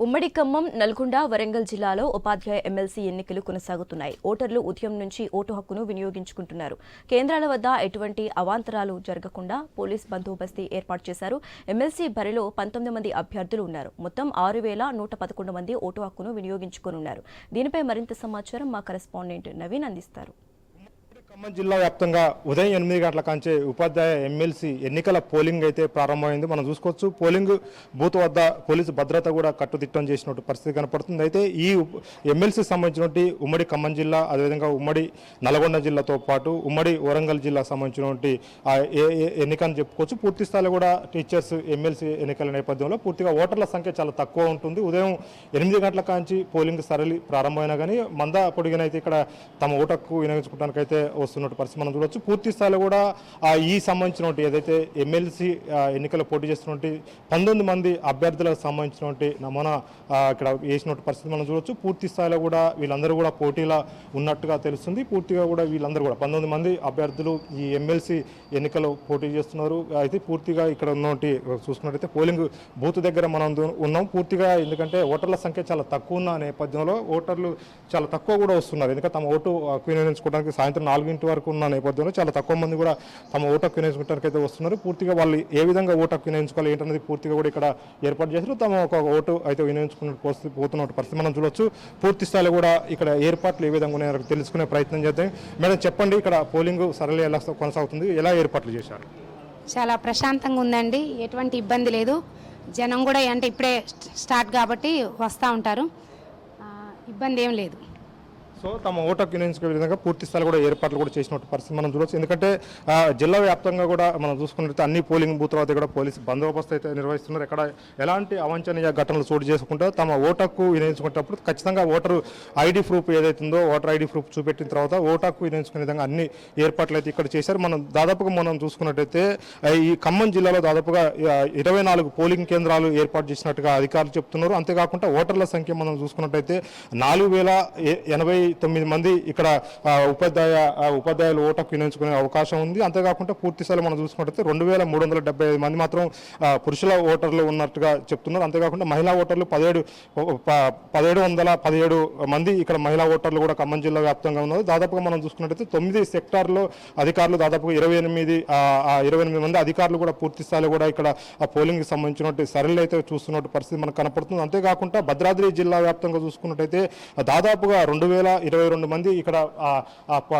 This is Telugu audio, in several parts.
ఉమ్మడి ఖమ్మం, నల్గొండ, వరంగల్ జిల్లాలో ఉపాధ్యాయ ఎమ్మెల్సీ ఎన్నికలు కొనసాగుతున్నాయి. ఓటర్లు ఉదయం నుంచి ఓటు హక్కును వినియోగించుకుంటున్నారు. కేంద్రాల వద్ద ఎటువంటి అవాంతరాలు జరగకుండా పోలీస్ బందోబస్తు ఏర్పాటు చేశారు. ఎమ్మెల్సీ బరిలో 19 మంది అభ్యర్థులు ఉన్నారు. మొత్తం 6,111 మంది ఓటు హక్కును వినియోగించుకోనున్నారు. దీనిపై మరింత సమాచారం మా కరెస్పాండెంట్ నవీన్ అందిస్తారు. ఖమ్మం జిల్లా వ్యాప్తంగా ఉదయం 8 గంటల కాంచే ఉపాధ్యాయ ఎమ్మెల్సీ ఎన్నికల పోలింగ్ అయితే ప్రారంభమైంది. మనం చూసుకోవచ్చు, పోలింగ్ బూత్ వద్ద పోలీసు భద్రత కూడా కట్టుదిట్టం చేసినట్టు పరిస్థితి కనపడుతుంది. అయితే ఈ ఎమ్మెల్సీ సంబంధించినటువంటి ఉమ్మడి ఖమ్మం జిల్లా, అదేవిధంగా ఉమ్మడి నల్గొండ జిల్లాతో పాటు ఉమ్మడి వరంగల్ జిల్లా సంబంధించినటువంటి ఎన్నికని చెప్పుకోవచ్చు. పూర్తి స్థాయిలో కూడా టీచర్స్ ఎమ్మెల్సీ ఎన్నికల నేపథ్యంలో పూర్తిగా ఓటర్ల సంఖ్య చాలా తక్కువ ఉంటుంది. ఉదయం 8 గంటల కాంచి పోలింగ్ సరళి ప్రారంభమైనా కానీ మంద పొడిగినైతే ఇక్కడ తమ ఓటకు వినియోగించుకోవడానికైతే వస్తున్నట్టు పరిస్థితి మనం చూడవచ్చు. పూర్తి స్థాయిలో కూడా ఈ సంబంధించినటువంటి ఏదైతే ఎమ్మెల్సీ ఎన్నికల్లో పోటీ చేస్తున్నటువంటి 19 మంది అభ్యర్థులకు సంబంధించినటువంటి నమూనా ఇక్కడ వేసినట్టు పరిస్థితి మనం చూడవచ్చు. పూర్తి స్థాయిలో కూడా వీళ్ళందరూ కూడా పోటీలో ఉన్నట్టుగా తెలుస్తుంది. పూర్తిగా కూడా వీళ్ళందరూ కూడా 19 మంది అభ్యర్థులు ఈ ఎమ్మెల్సీ ఎన్నికల్లో పోటీ చేస్తున్నారు. అయితే పూర్తిగా ఇక్కడ ఉన్నటువంటి చూసుకున్నట్టయితే పోలింగ్ బూత్ దగ్గర మనం ఉన్నాం. పూర్తిగా ఎందుకంటే ఓటర్ల సంఖ్య చాలా తక్కువ ఉన్న నేపథ్యంలో ఓటర్లు చాలా తక్కువ కూడా వస్తున్నారు. ఎందుకంటే తమ ఓటు వినియోగించుకోవడానికి సాయంత్రం 4 వరకు ఉన్న నేపథ్యంలో చాలా తక్కువ మంది కూడా తమ ఓటు హక్కు వినియోగించుకోవడానికి అయితే వస్తున్నారు. పూర్తిగా వాళ్ళు ఏ విధంగా ఓటు హక్కు వినియోగించుకోవాలి ఏంటనేది పూర్తిగా కూడా ఇక్కడ ఏర్పాటు చేశారు. తమ ఒక ఓటు అయితే వినియోగించుకున్న పోతున్న పరిస్థితి మనం చూడవచ్చు. పూర్తి స్థాయిలో కూడా ఇక్కడ ఏర్పాట్లు ఏ విధంగా ఉన్నాయో తెలుసుకునే ప్రయత్నం చేద్దాం. మేడం చెప్పండి, ఇక్కడ పోలింగ్ సరళి ఎలా కొనసాగుతుంది, ఎలా ఏర్పాట్లు చేశారు? చాలా ప్రశాంతంగా ఉందండి, ఎటువంటి ఇబ్బంది లేదు. జనం కూడా అంటే ఇప్పుడే స్టార్ట్ కాబట్టి వస్తూ ఉంటారు, ఇబ్బంది ఏం లేదు. సో తమ ఓటు హక్కు వినియోగించుకునే విధంగా పూర్తి స్థాయిలో కూడా ఏర్పాట్లు కూడా చేసినట్టు పరిస్థితి మనం చూడవచ్చు. ఎందుకంటే జిల్లా వ్యాప్తంగా కూడా మనం చూసుకున్నట్లయితే అన్ని పోలింగ్ బూత్ల వద్ద కూడా పోలీసు బందోబస్తు అయితే నిర్వహిస్తున్నారు. ఎక్కడ ఎలాంటి అవాంఛనీయ ఘటనలు చోటు చేసుకుంటే తమ ఓటు హక్కు వినియోగించుకునేటప్పుడు ఖచ్చితంగా ఓటరు ఐడి ప్రూఫ్ ఏదైతుందో ఓటర్ ఐడి ప్రూఫ్ చూపెట్టిన తర్వాత ఓటు హక్కు వినియోగించుకునే విధంగా అన్ని ఏర్పాట్లు అయితే ఇక్కడ చేశారు. మనం చూసుకున్నట్టయితే ఈ ఖమ్మం జిల్లాలో దాదాపుగా 24 పోలింగ్ కేంద్రాలు ఏర్పాటు చేసినట్టుగా అధికారులు చెప్తున్నారు. అంతేకాకుండా ఓటర్ల సంఖ్య మనం చూసుకున్నట్టయితే 4,089 మంది ఇక్కడ ఉపాధ్యాయులు ఓటు హక్కు వినియోగించుకునే అవకాశం ఉంది. అంతేకాకుండా పూర్తి స్థాయిలో మనం చూసుకుంటే 2,375 మంది మాత్రం పురుషుల ఓటర్లు ఉన్నట్టుగా చెప్తున్నారు. అంతేకాకుండా మహిళా ఓటర్లు 1717 మంది ఇక్కడ మహిళా ఓటర్లు కూడా ఖమ్మం జిల్లా వ్యాప్తంగా ఉన్నారు. దాదాపుగా మనం చూసుకున్నట్టయితే 9 సెక్టార్లో అధికారులు దాదాపుగా 28 మంది అధికారులు కూడా పూర్తి స్థాయిలో కూడా ఇక్కడ పోలింగ్కి సంబంధించినటువంటి సరళి అయితే చూస్తున్నట్టు పరిస్థితి మనకు కనపడుతుంది. అంతేకాకుండా భద్రాద్రి జిల్లా వ్యాప్తంగా చూసుకున్నట్టయితే దాదాపుగా 2,022 మంది ఇక్కడ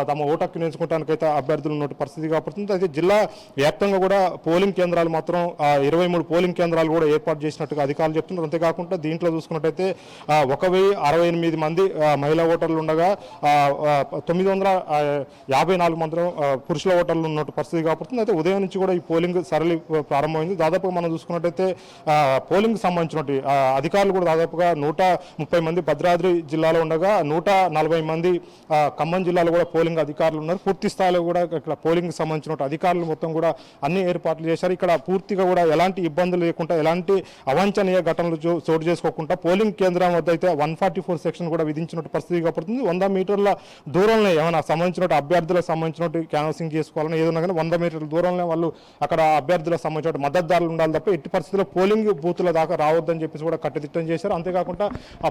తమ ఓటు హక్కు వినియోగించుకోవడానికి అయితే అభ్యర్థులు ఉన్న పరిస్థితి కాబడుతుంది. అయితే జిల్లా వ్యాప్తంగా కూడా పోలింగ్ కేంద్రాలు మాత్రం 23 పోలింగ్ కేంద్రాలు కూడా ఏర్పాటు చేసినట్టుగా అధికారులు చెప్తున్నారు. అంతేకాకుండా దీంట్లో చూసుకున్నట్టయితే 1,068 మంది మహిళా ఓటర్లు ఉండగా 954 మంది పురుషుల ఓటర్లు ఉన్నట్టు పరిస్థితి కాబడుతుంది. అయితే ఉదయం నుంచి కూడా ఈ పోలింగ్ సరళి ప్రారంభమైంది. దాదాపుగా మనం చూసుకున్నట్టయితే పోలింగ్ సంబంధించినటువంటి అధికారులు కూడా దాదాపుగా 130 మంది భద్రాద్రి జిల్లాలో ఉండగా 140 మంది ఖమ్మం జిల్లాలో కూడా పోలింగ్ అధికారులు ఉన్నారు. పూర్తి స్థాయిలో కూడా ఇక్కడ పోలింగ్ సంబంధించిన అధికారులు మొత్తం కూడా అన్ని ఏర్పాట్లు చేశారు. ఇక్కడ పూర్తిగా కూడా ఎలాంటి ఇబ్బందులు లేకుండా ఎలాంటి అవాంఛనీయ ఘటనలు చోటు చేసుకోకుండా పోలింగ్ కేంద్రం వద్ద అయితే 144 సెక్షన్ కూడా విధించినట్టు పరిస్థితి కాబడుతుంది. 100 మీటర్ల దూరంలో ఏమైనా సంబంధించిన అభ్యర్థులకు సంబంధించినట్టు క్యాన్వాసింగ్ చేసుకోవాలని ఏదైనా కానీ 100 మీటర్ల దూరంలో వాళ్ళు అక్కడ అభ్యర్థులకు సంబంధించిన మద్దతుదారులు ఉండాలి తప్ప ఎట్టి పరిస్థితుల్లో పోలింగ్ బూతుల దాకా రావద్దని చెప్పేసి కూడా కట్టుదిట్టం చేశారు. అంతేకాకుండా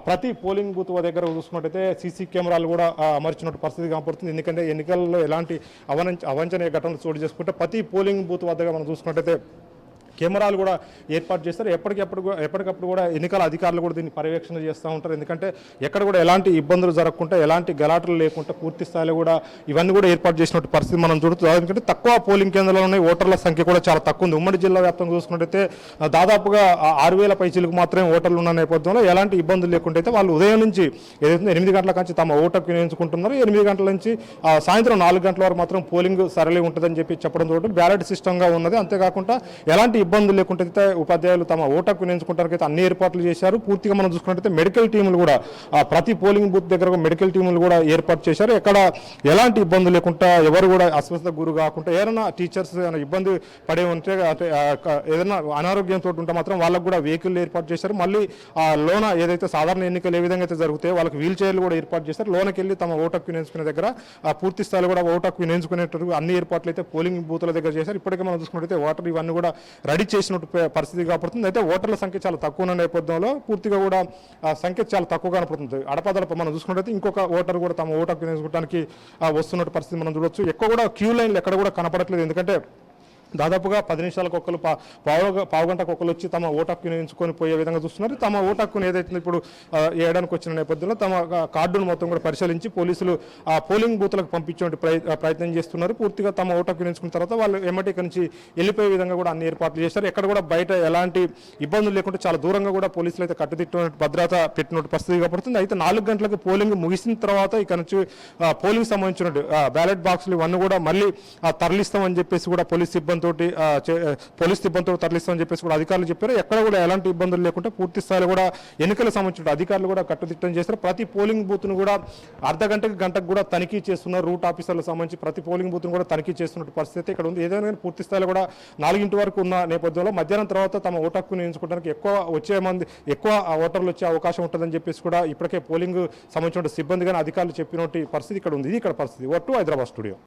ప్రతి పోలింగ్ బూత్ దగ్గర చూసుకున్నట్టయితే సీసీ కెమెరాలు కూడా అమర్చినట్టు పరిస్థితి కనపడుతుంది. ఎందుకంటే ఎన్నికల్లో ఎలాంటి అవాంఛనీయ ఘటనలు చోటు చేసుకుంటే ప్రతి పోలింగ్ బూత్ వద్దగా మనం చూసుకున్నట్టయితే కెమెరాలు కూడా ఏర్పాటు చేస్తారు. ఎప్పటికప్పుడు కూడా ఎన్నికల అధికారులు కూడా దీన్ని పర్యవేక్షణ చేస్తూ ఉంటారు. ఎందుకంటే ఎక్కడ కూడా ఎలాంటి ఇబ్బందులు జరగకుండా ఎలాంటి గలాటలు లేకుండా పూర్తి స్థాయిలో కూడా ఇవన్నీ కూడా ఏర్పాటు చేసినట్టు పరిస్థితి మనం చూడవచ్చు. ఎందుకంటే తక్కువ పోలింగ్ కేంద్రాల్లో ఓటర్ల సంఖ్య కూడా చాలా తక్కువ ఉంది. ఉమ్మడి జిల్లా వ్యాప్తంగా చూసుకున్నట్టయితే దాదాపుగా 6,000 పైచీలకు మాత్రమే ఓటర్లు ఉన్న నేపథ్యంలో ఎలాంటి ఇబ్బందులు లేకుండా అయితే వాళ్ళు ఉదయం నుంచి ఏదైతే 8 గంటల నుంచి తమ ఓటు హక్కు వినియోగించుకుంటున్నారు. 8 గంటల నుంచి సాయంత్రం 4 గంటల వరకు మాత్రం పోలింగ్ సరళి ఉంటుందని చెప్పడం తోటి బ్యాలెట్ సిస్టమ్గా ఉన్నది. అంతేకాకుండా ఎలాంటి ఇబ్బందులు లేకుండా ఉపాధ్యాయులు తమ ఓటు హక్కు వినియోగించుకోవడానికి అన్ని ఏర్పాట్లు చేశారు. పూర్తిగా మనం చూసుకున్నట్లయితే మెడికల్ టీములు కూడా ప్రతి పోలింగ్ బూత్ దగ్గర మెడికల్ టీములు కూడా ఏర్పాటు చేశారు. ఎక్కడ ఎలాంటి ఇబ్బందులు లేకుండా ఎవరు కూడా అస్వస్థత గురి కాకుండా ఏదైనా టీచర్స్ ఇబ్బంది పడే ఉంటే ఏదైనా అనారోగ్యంతో ఉంటే మాత్రం వాళ్ళకు కూడా వెహికల్ ఏర్పాటు చేశారు. మళ్ళీ లోన ఏదైతే సాధారణ ఎన్నికలు ఏ విధంగా అయితే జరుగుతాయో వాళ్ళకి వీల్ చైర్లు కూడా ఏర్పాటు చేశారు. లోనకి వెళ్ళి తమ ఓటు హక్కు వినియోగించుకునే దగ్గర పూర్తి స్థాయిలో కూడా ఓటు హక్కు వినియోగించుకునేటట్టు అన్ని ఏర్పాట్లు అయితే పోలింగ్ బూత్ల దగ్గర చేశారు. ఇప్పటికే మనం చూసుకున్నట్లయితే ఓటర్ ఇవన్నీ కూడా రెడీ రెడీ చేసినట్టు పరిస్థితి కనపడుతుంది. అయితే ఓటర్ల సంఖ్య చాలా తక్కువ ఉన్న నేపథ్యంలో పూర్తిగా కూడా సంఖ్య చాలా తక్కువ కనపడుతుంది. అడపదడప మనం చూసుకున్నట్టయితే ఇంకొక ఓటర్ కూడా తమ ఓటు హక్కు వినియోగించుకోవడానికి వస్తున్నట్టు పరిస్థితి మనం చూడొచ్చు. ఎక్కువ కూడా క్యూ లైన్లు ఎక్కడ కూడా కనపడట్లేదు. ఎందుకంటే దాదాపుగా 10 నిమిషాలకు ఒకరు పావుగంటకు ఒకరు వచ్చి తమ ఓటు హక్కు వినియోగించుకొని పోయే విధంగా చూస్తున్నారు. తమ ఓటు హక్కును ఏదైతే ఇప్పుడు వేయడానికి వచ్చిన నేపథ్యంలో తమ కార్డును మొత్తం కూడా పరిశీలించి పోలీసులు ఆ పోలింగ్ బూత్లకు పంపించే ప్రయత్నం చేస్తున్నారు. పూర్తిగా తమ ఓటు హక్కు వినియోగించుకున్న తర్వాత వాళ్ళు ఎమ్మటి ఇక్కడి నుంచి వెళ్ళిపోయే విధంగా కూడా అన్ని ఏర్పాట్లు చేశారు. ఎక్కడ కూడా బయట ఎలాంటి ఇబ్బందులు లేకుండా చాలా దూరంగా కూడా పోలీసులు అయితే కట్టుదిట్టు భద్రత పెట్టినట్టు పరిస్థితి కనపడుతుంది. అయితే 4 గంటలకు పోలింగ్ ముగిసిన తర్వాత ఇక్కడ నుంచి పోలింగ్ సంబంధించిన బ్యాలెట్ బాక్సులు ఇవన్నీ కూడా మళ్ళీ తరలిస్తామని చెప్పేసి కూడా పోలీస్ సిబ్బందితో తరలిస్తామని చెప్పేసి కూడా అధికారులు చెప్పారు. ఎక్కడ కూడా ఎలాంటి ఇబ్బందులు లేకుండా పూర్తి స్థాయిలో కూడా ఎన్నికలకు సంబంధించిన అధికారులు కూడా కట్టుదిట్టం చేస్తారు. ప్రతి పోలింగ్ బూత్ను కూడా అర్ధ గంటకు కూడా తనిఖీ చేస్తున్నారు. రూట్ ఆఫీసర్లకు సంబంధించి ప్రతి పోలింగ్ బూత్ను కూడా తనిఖీ చేస్తున్న పరిస్థితి ఇక్కడ ఉంది. ఏదైనా పూర్తి స్థాయిలో కూడా 4 వరకు ఉన్న నేపథ్యంలో మధ్యాహ్నం తర్వాత తమ ఓటు హక్కును ఎంచుకోవడానికి ఎక్కువ ఓటర్లు వచ్చే అవకాశం ఉంటుందని చెప్పేసి కూడా ఇప్పటికే పోలింగ్ సంబంధించిన సిబ్బంది కానీ అధికారులు చెప్పినట్టు పరిస్థితి ఇక్కడ ఉంది. ఇది ఇక్కడ పరిస్థితి. హైదరాబాద్ స్టూడియో.